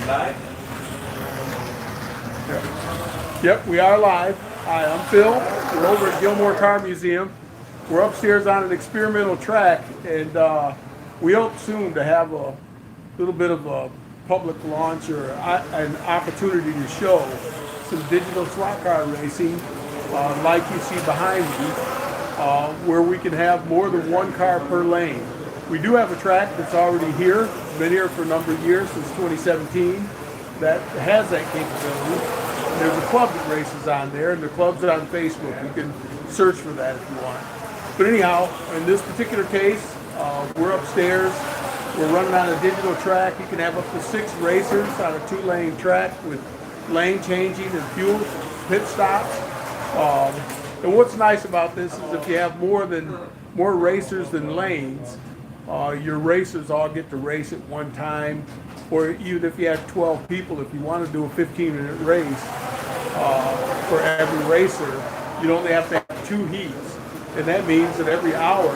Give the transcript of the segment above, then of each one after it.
Live? Yep, we are live. Hi, I'm Phil. We're over at Gilmore Car Museum. We're upstairs on an experimental track, and we hope soon to have a little bit of a public launch or an opportunity to show some digital slot car racing, like you see behind me, where we can have more than one car per lane. We do have a track that's already here, been here for a number of years, since 2017, that has that capability. And there's a club that races on there, and the club's on Facebook. You can search for that if you want. But anyhow, in this particular case, we're upstairs. We're running on a digital track. You can have up to 6 racers on a 2-lane track with lane changing and fuel pit stops. And what's nice about this is if you have more racers than lanes, your racers all get to race at one time, or even if you have 12 people, if you want to do a 15-minute race for every racer, you only have to have 2 heats. And that means that every hour,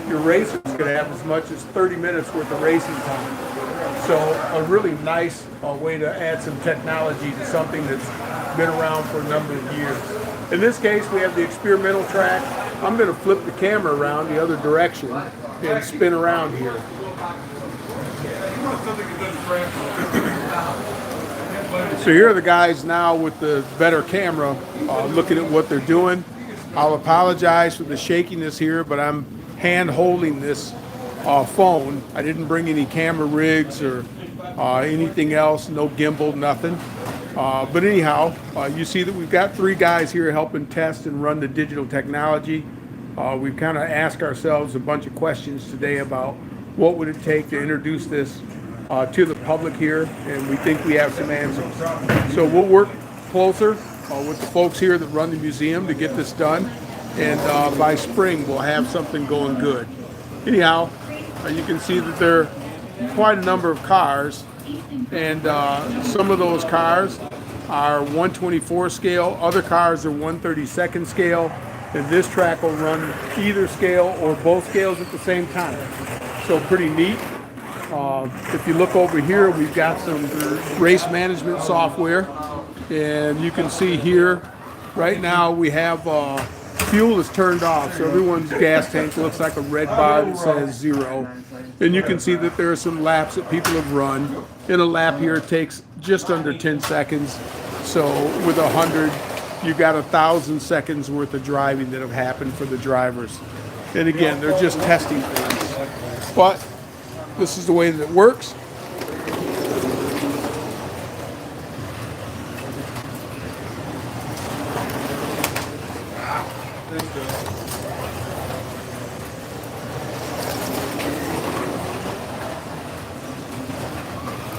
your racers could have as much as 30 minutes worth of racing time. So a really nice way to add some technology to something that's been around for a number of years. In this case, we have the experimental track. I'm going to flip the camera around the other direction and spin around here. So here are the guys now with the better camera looking at what they're doing. I'll apologize for the shakiness here, but I'm hand holding this phone. I didn't bring any camera rigs or anything else, no gimbal, nothing. But anyhow, you see that we've got 3 guys here helping test and run the digital technology. We've kind of asked ourselves a bunch of questions today about what would it take to introduce this to the public here, and we think we have some answers. So we'll work closer with the folks here that run the museum to get this done, and by spring we'll have something going good. Anyhow, you can see that there are quite a number of cars, and some of those cars are 1/24 scale, other cars are 1/32 scale, and this track will run either scale or both scales at the same time. So pretty neat. If you look over here, we've got some race management software, and you can see here right now we have fuel is turned off, so everyone's gas tank looks like a red bar that says 0. And you can see that there are some laps that people have run. And a lap here takes just under 10 seconds. So with 100, you've got 1,000 seconds worth of driving that have happened for the drivers. And again, they're just testing things. But this is the way that it works.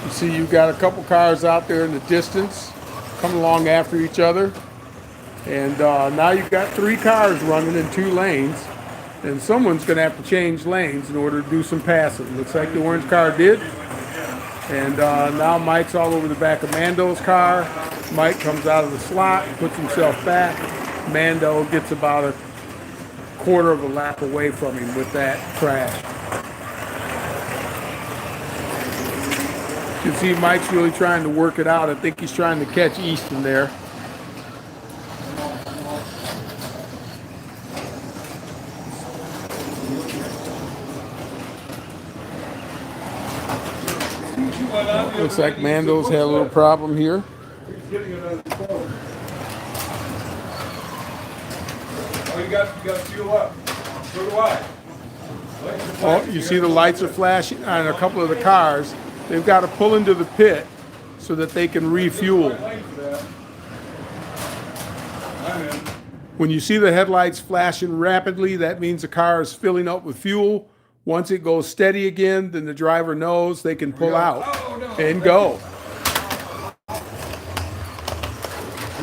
You see you've got a couple cars out there in the distance coming along after each other. And now you've got 3 cars running in 2 lanes. And someone's going to have to change lanes in order to do some passing. Looks like the orange car did. And now Mike's all over the back of Mando's car. Mike comes out of the slot, puts himself back. Mando gets about a quarter of a lap away from him with that crash. You can see Mike's really trying to work it out. I think he's trying to catch Easton there. Looks like Mando's had a little problem here. Oh, you got to fuel up. So do I. Oh, you see the lights are flashing on a couple of the cars. They've got to pull into the pit so that they can refuel. When you see the headlights flashing rapidly, that means the car is filling up with fuel. Once it goes steady again, then the driver knows they can pull out and go.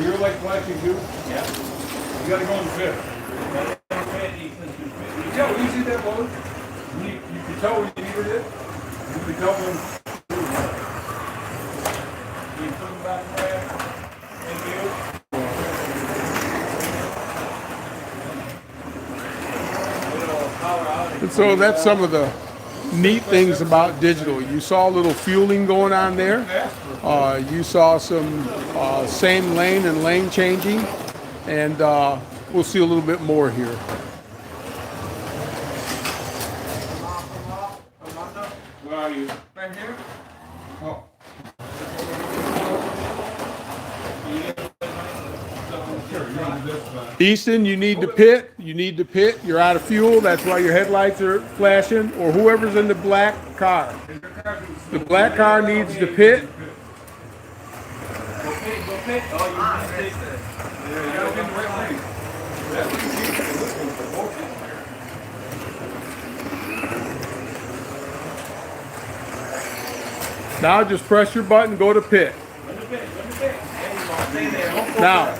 You're like flashing too? Yeah. You got to go in the pit. You tell when you see that load? You can tell when you needed it. You can tell when you put them back there and And so that's some of the neat things about digital. You saw a little fueling going on there. You saw some same lane and lane changing, and we'll see a little bit more here. Where are you? Right here? Oh. Easton, you need to pit. You need to pit. You're out of fuel. That's why your headlights are flashing. Or whoever's in the black car. The black car needs to pit. Go pit. Oh, you missed it. Yeah, you gotta get in the right lane. That's what you need to listen for both of them. Now just press your button, go to pit. Now,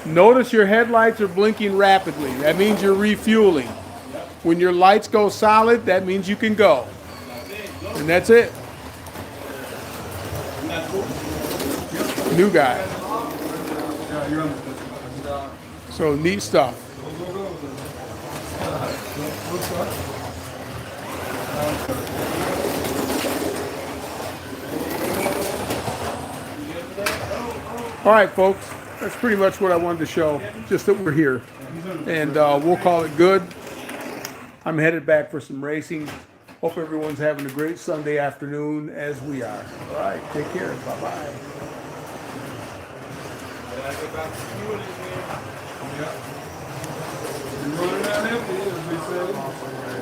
notice your headlights are blinking rapidly. That means you're refueling. When your lights go solid, that means you can go. And that's it. New guy. So neat stuff. All right, folks, that's pretty much what I wanted to show, just that we're here. And we'll call it good. I'm headed back for some racing. Hope everyone's having a great Sunday afternoon as we are. All right, take care. Bye-bye. You're running out empty, as we say.